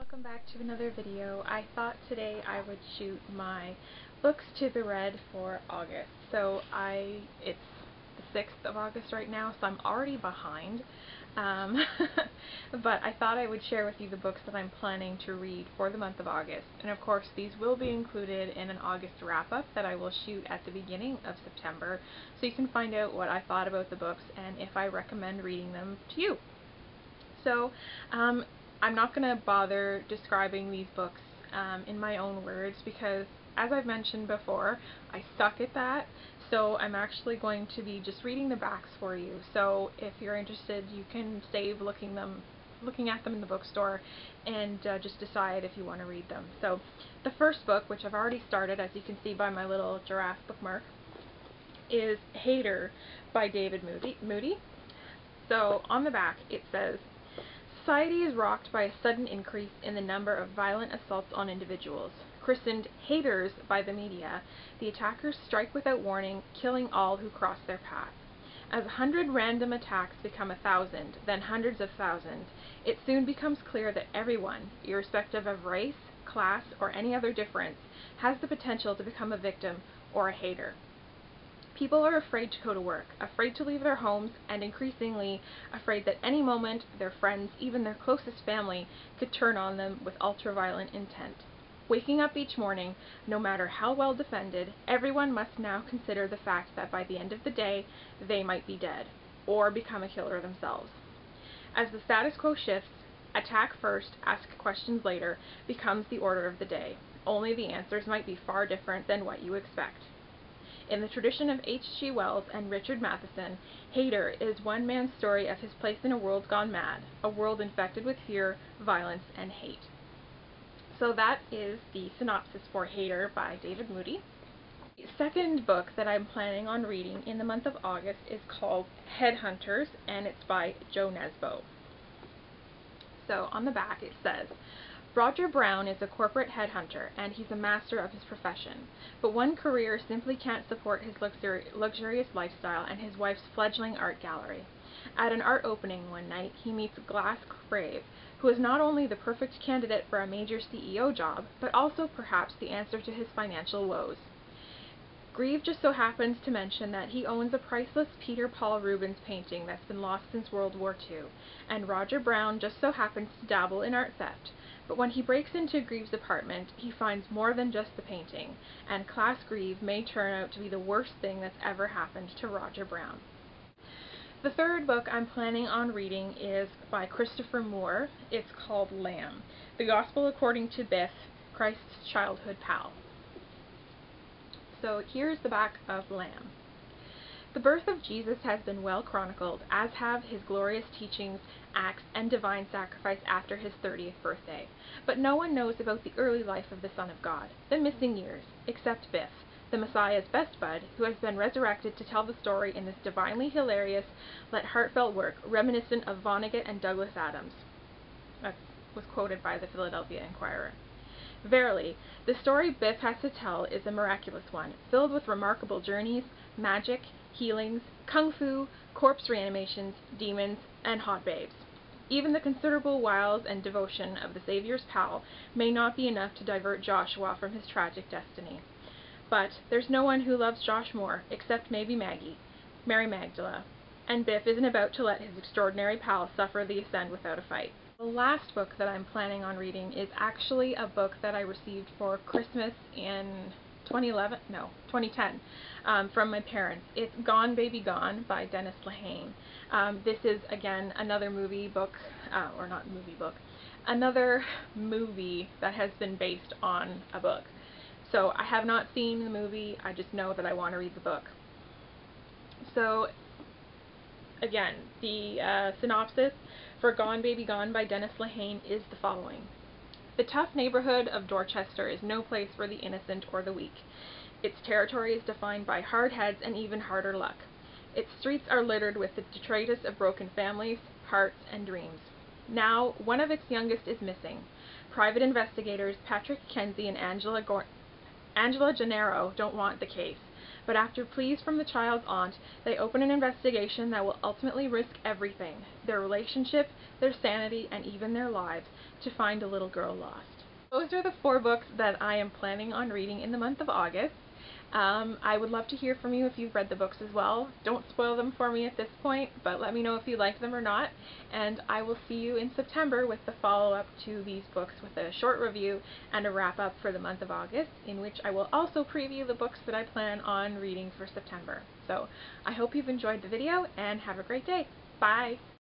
Welcome back to another video. I thought today I would shoot my books to the red for August. It's the 6th of August right now, so I'm already behind. But I thought I would share with you the books that I'm planning to read for the month of August. And of course these will be included in an August wrap-up that I will shoot at the beginning of September, so you can find out what I thought about the books and if I recommend reading them to you. So, I'm not going to bother describing these books in my own words because, as I've mentioned before, I suck at that. So I'm actually going to be just reading the backs for you. So if you're interested, you can save looking at them in the bookstore and just decide if you want to read them. So the first book, which I've already started, as you can see by my little giraffe bookmark, is Hater by David Moody. So on the back it says, "Society is rocked by a sudden increase in the number of violent assaults on individuals. Christened haters by the media, the attackers strike without warning, killing all who cross their path. As 100 random attacks become 1,000, then hundreds of thousands, it soon becomes clear that everyone, irrespective of race, class, or any other difference, has the potential to become a victim or a hater. People are afraid to go to work, afraid to leave their homes, and increasingly afraid that any moment their friends, even their closest family, could turn on them with ultra-violent intent. Waking up each morning, no matter how well defended, everyone must now consider the fact that by the end of the day, they might be dead, or become a killer themselves. As the status quo shifts, attack first, ask questions later, becomes the order of the day. Only the answers might be far different than what you expect. In the tradition of H.G. Wells and Richard Matheson, Hater is one man's story of his place in a world gone mad, a world infected with fear, violence, and hate." So that is the synopsis for Hater by David Moody. The second book that I'm planning on reading in the month of August is called Headhunters, and it's by Jo Nesbo. So on the back it says, "Roger Brown is a corporate headhunter, and he's a master of his profession. But one career simply can't support his luxurious lifestyle and his wife's fledgling art gallery. At an art opening one night, he meets Glass Crave, who is not only the perfect candidate for a major CEO job, but also perhaps the answer to his financial woes. Grieve just so happens to mention that he owns a priceless Peter Paul Rubens painting that's been lost since World War II, and Roger Brown just so happens to dabble in art theft. But when he breaks into Grieve's apartment, he finds more than just the painting, and Class Grieve may turn out to be the worst thing that's ever happened to Roger Brown." The third book I'm planning on reading is by Christopher Moore. It's called Lamb, The Gospel According to Biff, Christ's Childhood Pal. So here's the back of Lamb. "The birth of Jesus has been well chronicled, as have his glorious teachings, acts, and divine sacrifice after his 30th birthday. But no one knows about the early life of the Son of God, the missing years, except Biff, the Messiah's best bud, who has been resurrected to tell the story in this divinely hilarious, yet heartfelt work, reminiscent of Vonnegut and Douglas Adams." That was quoted by the Philadelphia Inquirer. "Verily, the story Biff has to tell is a miraculous one, filled with remarkable journeys, magic, healings, kung fu, corpse reanimations, demons, and hot babes. Even the considerable wiles and devotion of the Savior's pal may not be enough to divert Joshua from his tragic destiny. But there's no one who loves Josh more, except maybe Mary Magdala, and Biff isn't about to let his extraordinary pal suffer the ascent without a fight." The last book that I'm planning on reading is actually a book that I received for Christmas in 2010 from my parents. It's Gone Baby Gone by Dennis Lehane. This is, again, another movie book, another movie that has been based on a book. So I have not seen the movie, I just know that I want to read the book. So again, the synopsis for Gone Baby Gone by Dennis Lehane is the following. "The tough neighborhood of Dorchester is no place for the innocent or the weak. Its territory is defined by hard heads and even harder luck. Its streets are littered with the detritus of broken families, hearts, and dreams. Now, one of its youngest is missing. Private investigators Patrick Kenzie and Angela Gennaro don't want the case, but after pleas from the child's aunt, they open an investigation that will ultimately risk everything, their relationship, their sanity, and even their lives, to find a little girl lost. Those are the 4 books that I am planning on reading in the month of August. I would love to hear from you if you've read the books as well. Don't spoil them for me at this point, but let me know if you liked them or not. And I will see you in September with the follow-up to these books with a short review and a wrap-up for the month of August, in which I will also preview the books that I plan on reading for September. So I hope you've enjoyed the video and have a great day. Bye!